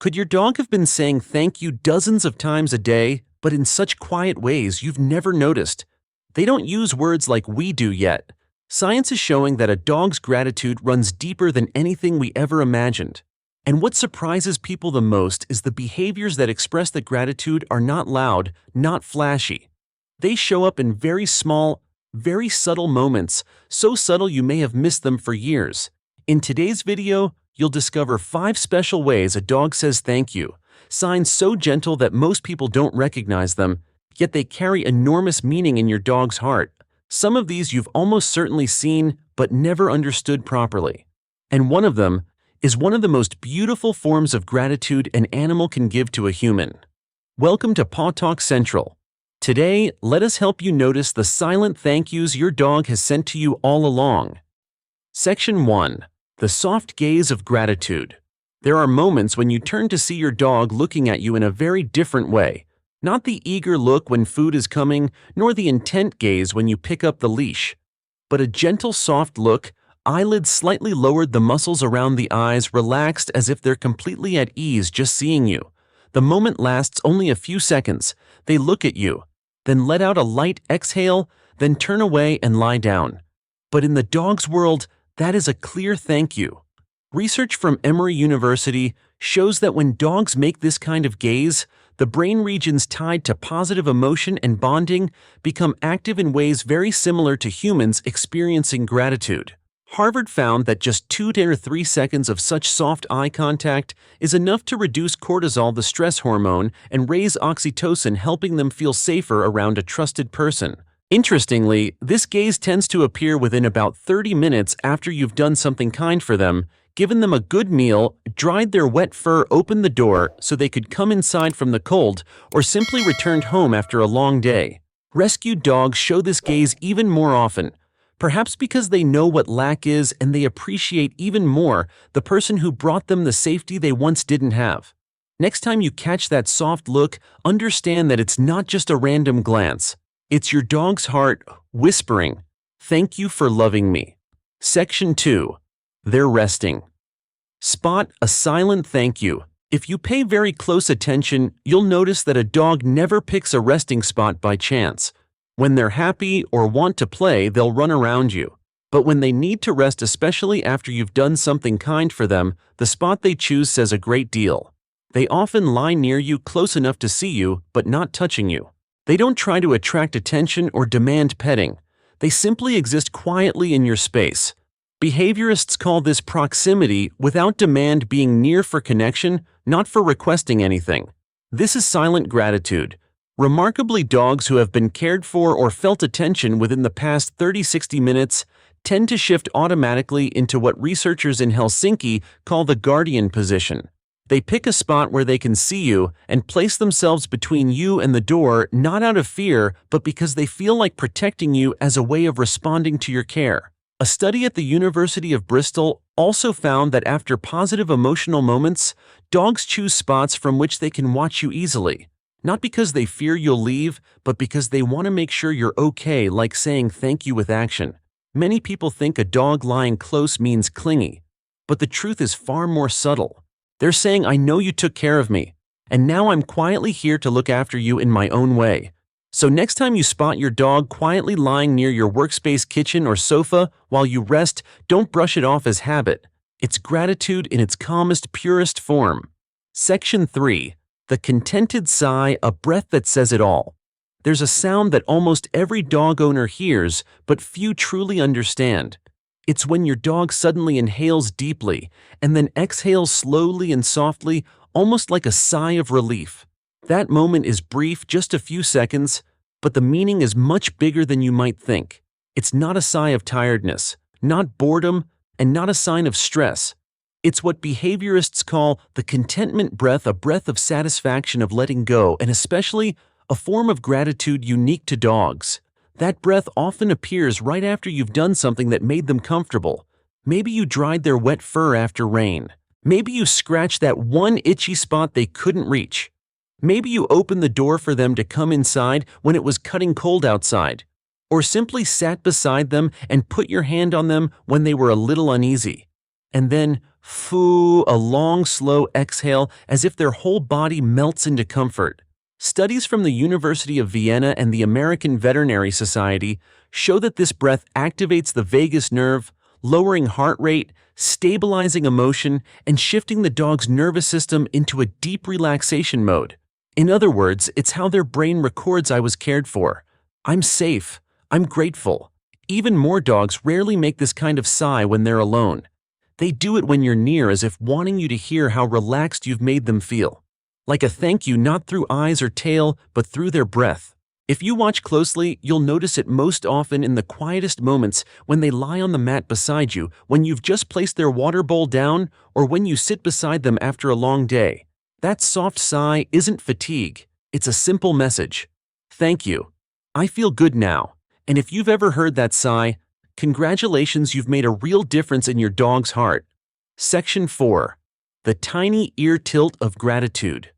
Could your dog have been saying thank you dozens of times a day, but in such quiet ways you've never noticed? They don't use words like we do yet. Science is showing that a dog's gratitude runs deeper than anything we ever imagined. And what surprises people the most is the behaviors that express that gratitude are not loud, not flashy. They show up in very small, very subtle moments, so subtle you may have missed them for years. In today's video, you'll discover 5 special ways a dog says thank you, signs so gentle that most people don't recognize them, yet they carry enormous meaning in your dog's heart. Some of these you've almost certainly seen but never understood properly. And one of them is one of the most beautiful forms of gratitude an animal can give to a human. Welcome to PawTalk Central. Today, let us help you notice the silent thank yous your dog has sent to you all along. Section 1. The soft gaze of gratitude. There are moments when you turn to see your dog looking at you in a very different way. Not the eager look when food is coming, nor the intent gaze when you pick up the leash. But a gentle, soft look, eyelids slightly lowered, the muscles around the eyes relaxed as if they're completely at ease just seeing you. The moment lasts only a few seconds. They look at you, then let out a light exhale, then turn away and lie down. But in the dog's world, that is a clear thank you. Research from Emory University shows that when dogs make this kind of gaze, the brain regions tied to positive emotion and bonding become active in ways very similar to humans experiencing gratitude. Harvard found that just 2 to 3 seconds of such soft eye contact is enough to reduce cortisol, the stress hormone, and raise oxytocin, helping them feel safer around a trusted person. Interestingly, this gaze tends to appear within about 30 minutes after you've done something kind for them, given them a good meal, dried their wet fur, opened the door so they could come inside from the cold, or simply returned home after a long day. Rescued dogs show this gaze even more often, perhaps because they know what lack is and they appreciate even more the person who brought them the safety they once didn't have. Next time you catch that soft look, understand that it's not just a random glance. It's your dog's heart whispering, "Thank you for loving me." Section 2. They're resting. Spot a silent thank you. If you pay very close attention, you'll notice that a dog never picks a resting spot by chance. When they're happy or want to play, they'll run around you. But when they need to rest, especially after you've done something kind for them, the spot they choose says a great deal. They often lie near you, close enough to see you, but not touching you. They don't try to attract attention or demand petting. They simply exist quietly in your space. Behaviorists call this proximity, without demand, being near for connection, not for requesting anything. This is silent gratitude. Remarkably, dogs who have been cared for or felt attention within the past 30-60 minutes tend to shift automatically into what researchers in Helsinki call the guardian position. They pick a spot where they can see you and place themselves between you and the door, not out of fear, but because they feel like protecting you as a way of responding to your care. A study at the University of Bristol also found that after positive emotional moments, dogs choose spots from which they can watch you easily. Not because they fear you'll leave, but because they want to make sure you're okay, like saying thank you with action. Many people think a dog lying close means clingy, but the truth is far more subtle. They're saying, "I know you took care of me, and now I'm quietly here to look after you in my own way." So next time you spot your dog quietly lying near your workspace, kitchen, or sofa while you rest, don't brush it off as habit. It's gratitude in its calmest, purest form. Section 3. The Contented Sigh, a breath that says it all. There's a sound that almost every dog owner hears, but few truly understand. It's when your dog suddenly inhales deeply and then exhales slowly and softly, almost like a sigh of relief. That moment is brief, just a few seconds, but the meaning is much bigger than you might think. It's not a sigh of tiredness, not boredom, and not a sign of stress. It's what behaviorists call the contentment breath, a breath of satisfaction, of letting go, and especially a form of gratitude unique to dogs. That breath often appears right after you've done something that made them comfortable. Maybe you dried their wet fur after rain. Maybe you scratched that one itchy spot they couldn't reach. Maybe you opened the door for them to come inside when it was cutting cold outside. Or simply sat beside them and put your hand on them when they were a little uneasy. And then, Phoo, a long, slow exhale as if their whole body melts into comfort. Studies from the University of Vienna and the American Veterinary Society show that this breath activates the vagus nerve, lowering heart rate, stabilizing emotion, and shifting the dog's nervous system into a deep relaxation mode. In other words, it's how their brain records I was cared for. I'm safe. I'm grateful. Even more dogs rarely make this kind of sigh when they're alone. They do it when you're near, as if wanting you to hear how relaxed you've made them feel. Like a thank you not through eyes or tail, but through their breath. If you watch closely, you'll notice it most often in the quietest moments, when they lie on the mat beside you, when you've just placed their water bowl down, or when you sit beside them after a long day. That soft sigh isn't fatigue. It's a simple message. Thank you. I feel good now. And if you've ever heard that sigh, congratulations, you've made a real difference in your dog's heart. Section 4. The tiny ear tilt of gratitude.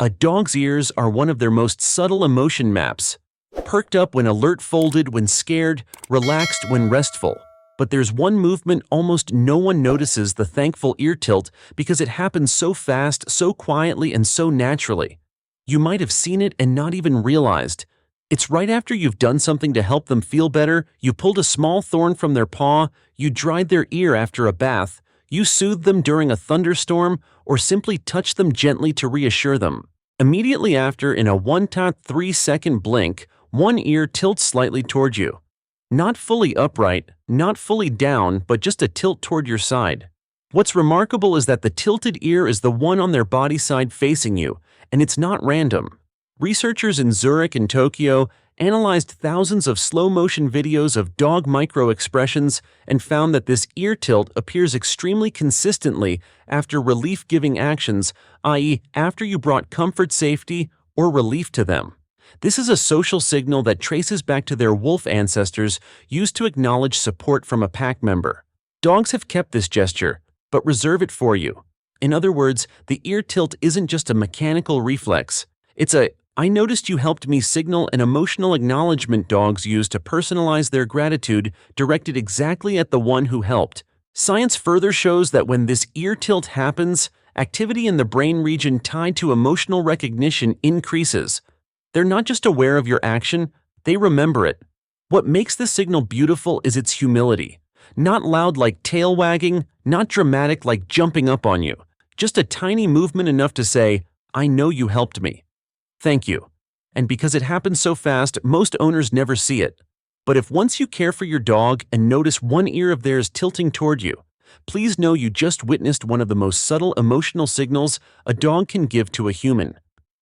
A dog's ears are one of their most subtle emotion maps. Perked up when alert, folded when scared, relaxed when restful. But there's one movement almost no one notices: the thankful ear tilt, because it happens so fast, so quietly, and so naturally. You might have seen it and not even realized. It's right after you've done something to help them feel better. You pulled a small thorn from their paw, you dried their ear after a bath, you soothed them during a thunderstorm, or simply touched them gently to reassure them. Immediately after, in a 1-3-second blink, one ear tilts slightly toward you. Not fully upright, not fully down, but just a tilt toward your side. What's remarkable is that the tilted ear is the one on their body side facing you, and it's not random. Researchers in Zurich and Tokyo analyzed thousands of slow-motion videos of dog micro-expressions and found that this ear tilt appears extremely consistently after relief-giving actions, i.e., after you brought comfort, safety, or relief to them. This is a social signal that traces back to their wolf ancestors, used to acknowledge support from a pack member. Dogs have kept this gesture, but reserve it for you. In other words, the ear tilt isn't just a mechanical reflex. It's a "I noticed you helped me" signal, an emotional acknowledgement dogs use to personalize their gratitude, directed exactly at the one who helped. Science further shows that when this ear tilt happens, activity in the brain region tied to emotional recognition increases. They're not just aware of your action, they remember it. What makes the signal beautiful is its humility. Not loud like tail wagging, not dramatic like jumping up on you. Just a tiny movement enough to say, "I know you helped me. Thank you." And because it happens so fast, most owners never see it. But if once you care for your dog and notice one ear of theirs tilting toward you, please know you just witnessed one of the most subtle emotional signals a dog can give to a human.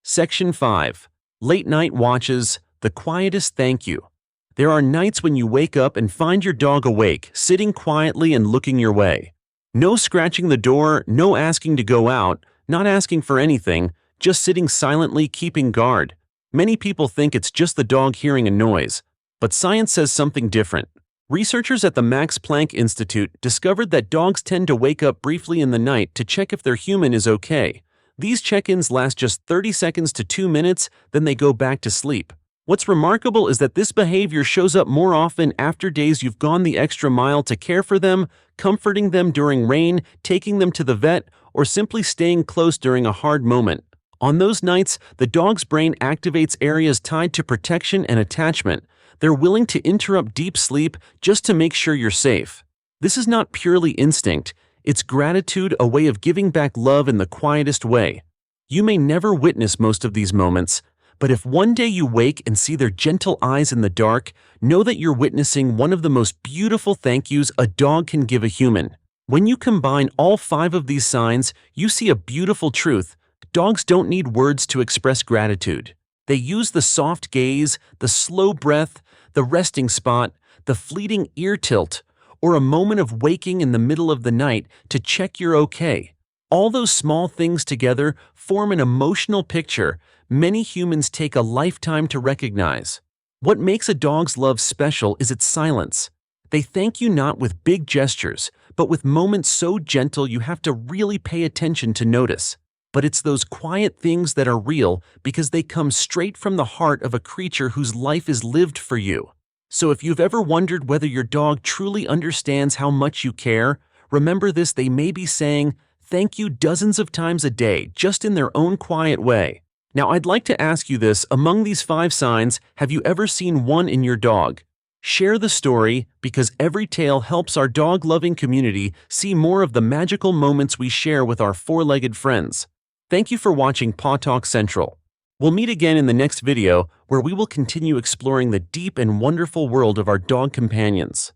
Section 5. Late night watches, the quietest thank you. There are nights when you wake up and find your dog awake, sitting quietly and looking your way. No scratching the door, no asking to go out, not asking for anything, just sitting silently, keeping guard. Many people think it's just the dog hearing a noise, but science says something different. Researchers at the Max Planck Institute discovered that dogs tend to wake up briefly in the night to check if their human is okay. These check-ins last just 30 seconds to 2 minutes, then they go back to sleep. What's remarkable is that this behavior shows up more often after days you've gone the extra mile to care for them, comforting them during rain, taking them to the vet, or simply staying close during a hard moment. On those nights, the dog's brain activates areas tied to protection and attachment. They're willing to interrupt deep sleep just to make sure you're safe. This is not purely instinct. It's gratitude, a way of giving back love in the quietest way. You may never witness most of these moments, but if one day you wake and see their gentle eyes in the dark, know that you're witnessing one of the most beautiful thank yous a dog can give a human. When you combine all 5 of these signs, you see a beautiful truth. Dogs don't need words to express gratitude. They use the soft gaze, the slow breath, the resting spot, the fleeting ear tilt, or a moment of waking in the middle of the night to check you're okay. All those small things together form an emotional picture many humans take a lifetime to recognize. What makes a dog's love special is its silence. They thank you not with big gestures, but with moments so gentle you have to really pay attention to notice. But it's those quiet things that are real because they come straight from the heart of a creature whose life is lived for you. So if you've ever wondered whether your dog truly understands how much you care, remember this: they may be saying thank you dozens of times a day, just in their own quiet way. Now, I'd like to ask you this: among these 5 signs, have you ever seen one in your dog? Share the story, because every tale helps our dog-loving community see more of the magical moments we share with our four-legged friends. Thank you for watching PawTalk Central. We'll meet again in the next video, where we will continue exploring the deep and wonderful world of our dog companions.